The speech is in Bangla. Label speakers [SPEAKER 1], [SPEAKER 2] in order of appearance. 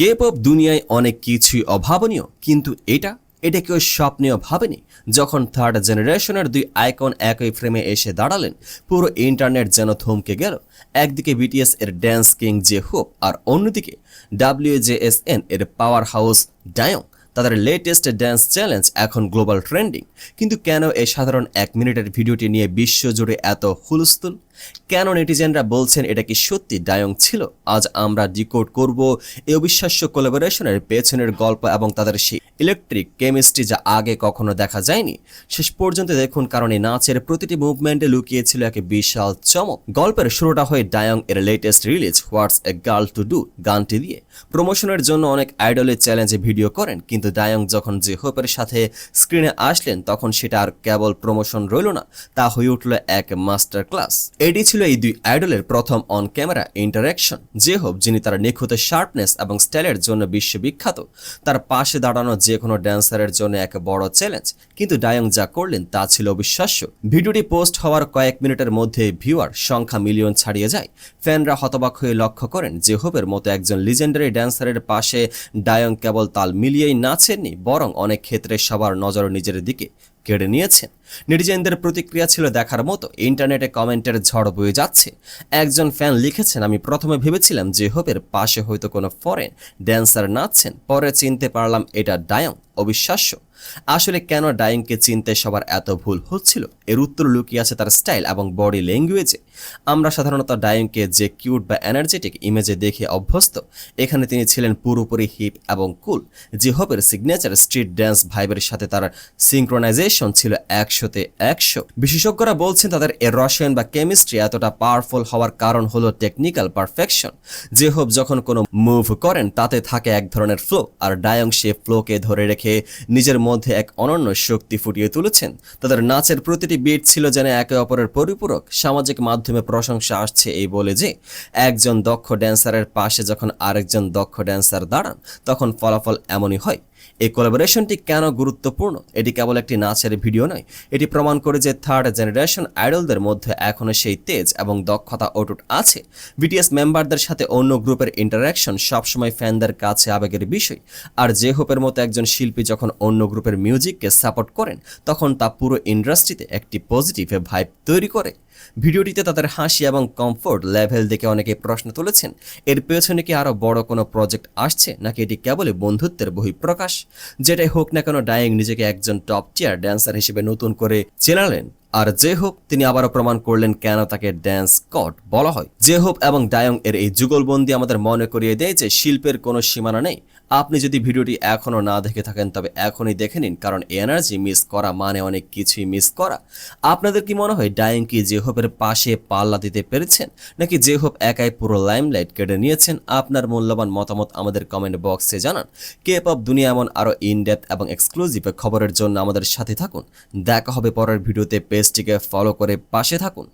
[SPEAKER 1] কে-পপ দুনিয়ায় অনেক কিছুই অভাবনীয়, কিন্তু এটা কেউ স্বপ্নেও ভাবেনি। যখন থার্ড জেনারেশনের দুই আইকন একই ফ্রেমে এসে দাঁড়ালেন, পুরো ইন্টারনেট যেন থমকে গেল। একদিকে বিটিএস এর ড্যান্স কিং জে হোপ, আর অন্যদিকে WJSN এর পাওয়ার হাউস ডায়ং। তাদের লেটেস্ট ড্যান্স চ্যালেঞ্জ এখন গ্লোবাল ট্রেন্ডিং। কিন্তু কেন এই সাধারণ 1 মিনিটের ভিডিওটি নিয়ে বিশ্বজুড়ে এত হুলস্থুল? কেন নেটিজেনরা বলছেন এটা কি সত্যি ডায়ং ছিল? আজ আমরা ডিকোড করব এই অবিশ্বাস্য কোলাবোরেশনের পেছনের গল্প এবং তাদের সেই ইলেকট্রিক কেমিস্ট্রি যা আগে কখনো দেখা যায়নি। শেষ পর্যন্ত দেখুন, কারণ এই নাচের প্রতিটি মুভমেন্টে লুকিয়েছিল এক বিশাল চমক। গল্পের শুরুটা হয় ডায়ং এর latest release what's a girl to do গানটি দিয়ে। প্রমোশনের জন্য অনেক আইডলের চ্যালেঞ্জে ভিডিও করেন, কিন্তু ডায়ং যখন জে হোপের সাথে স্ক্রিনে আসলেন তখন সেটা আর কেবল প্রমোশন রইল না, তা হয়ে উঠল এক মাস্টার ক্লাস। এটি ছিল এই দুই আইডলের প্রথম on camera interaction. J hope, যিনি তার নিখুঁত শার্পনেস এবং স্টাইলের জন্য বিশ্ববিখ্যাত, তার পাশে দাঁড়ানো যে কোনো ড্যান্সারের জন্য এক বড় চ্যালেঞ্জ। কিন্তু ডায়ং যা করলেন তা ছিল অবিশ্বাস্য। ভিডিওটি পোস্ট হওয়ার কয়েক মিনিটের মধ্যে ভিউয়ার সংখ্যা মিলিয়ন ছাড়িয়ে যায়। ফ্যানরা হতবাক হয়ে লক্ষ্য করেন জে হোপের মতো একজন লিজেন্ডারি ড্যান্সারের পাশে ডায়ং কেবল তাল মিলিয়েই নাচেননি, বরং অনেক ক্ষেত্রে সবার নজর নিজের দিকে কেড়ে নিয়েছেন। নেটিজেনদের প্রতিক্রিয়া ছিল দেখার মতো। ইন্টারনেটে কমেন্টের ঝড় বয়ে যাচ্ছে। একজন ফ্যান লিখেছেন, আমি প্রথমে ভেবেছিলাম জে হোপের পাশে হয়তো কোনো ফরেন ড্যান্সার নাচছেন, পরে চিনতে পারলাম এটা ডায়ং। অবিশ্বাস্য। আসলে কেন ডায়ংকে চিনতে সবার এত ভুল হচ্ছিল? এর উত্তর লুকিয়ে আছে তার স্টাইল এবং বডি ল্যাঙ্গুয়েজে। আমরা সাধারণত ডায়ংকে যে কিউট বা এনার্জেটিক ইমেজে দেখে অভ্যস্ত, এখানে তিনি ছিলেন পুরোপুরি হিপ এবং কুল। জে হোপের সিগনেচার স্ট্রিট ড্যান্স ভাইবের সাথে তার সিঙ্ক্রোনাইজেশন ছিল 100-তে 100। বিশেষজ্ঞরা বলছেন তাদের এর রসায়ন বা কেমিস্ট্রি এতটা পাওয়ারফুল হওয়ার কারণ হলো টেকনিক্যাল পারফেকশন। জে হোপ যখন কোনো মুভ করেন তাতে থাকে এক ধরনের ফ্লো, আর ডায়ং সে ফ্লোকে ধরে রেখে নিজের মধ্যে এক অনন্য শক্তি ফুটিয়ে তুলেছেন। তাদের নাচের প্রতিটি বিট ছিল যেন একে অপরের পরিপূরক। সামাজিক মাধ্যমে প্রশংসা আসছে এই বলে যে একজন দক্ষ ড্যান্সারের পাশে যখন আরেকজন দক্ষ ড্যান্সার দাঁড়ান তখন ফলাফল এমনই হয়। এই কোলাবোরেশনটি কেন গুরুত্বপূর্ণ? এটি কেবল একটি নাচের ভিডিও নয়, এটি প্রমাণ করে যে থার্ড জেনারেশন আইডলদের মধ্যে এখনও সেই তেজ এবং দক্ষতা অটুট আছে। বিটিএস মেম্বারদের সাথে অন্য গ্রুপের ইন্টারাকশন সবসময় ফ্যানদের কাছে আবেগের বিষয়, আর জে হোপের মতো একজন শিল্পী যখন অন্য গ্রুপের মিউজিককে সাপোর্ট করেন তখন তা পুরো ইন্ডাস্ট্রিতে একটি পজিটিভ ভাইব তৈরি করে। ভিডিওটিতে তাদের হাসি এবং কমফোর্ট লেভেল দেখে অনেকে প্রশ্ন তুলেছেন, এর পেছনে কি আরও বড় কোনো প্রজেক্ট আসছে, নাকি এটি কেবলই বন্ধুত্বের বহিঃপ্রকাশ? যেটাই হোক না কেন, ডায়ং নিজেকে একজন টপ টিয়ার ড্যান্সার হিসেবে নতুন করে চেনালেন। আর জে হোপ, তিনি আবারও প্রমাণ করলেন কেন তাকে ড্যান্স গড বলা হয়। জে হোপ এবং ডায়ং এর এই যুগলবন্দি আমাদের মনে করিয়ে দেয় যে শিল্পের কোনো সীমানা নেই। আপনি যদি ভিডিওটি এখনও না দেখে থাকেন তবে এখনই দেখে নিন, কারণ এনার্জি মিস করা মানে অনেক কিছুই মিস করা। আপনাদের কি মনে হয় ডায়ং কি জে হোপের পাশে পাল্লা দিতে পেরেছেন, নাকি জে হোপ একাই পুরো লাইমলাইট কেড়ে নিয়েছেন? আপনার মূল্যবান মতামত আমাদের কমেন্ট বক্সে জানান। কে-পপ দুনিয়া এমন আরও ইনডেপথ এবং এক্সক্লুসিভ খবরের জন্য আমাদের সাথে থাকুন। দেখা হবে পরের ভিডিওতে। পেজটিকে ফলো করে পাশে থাকুন।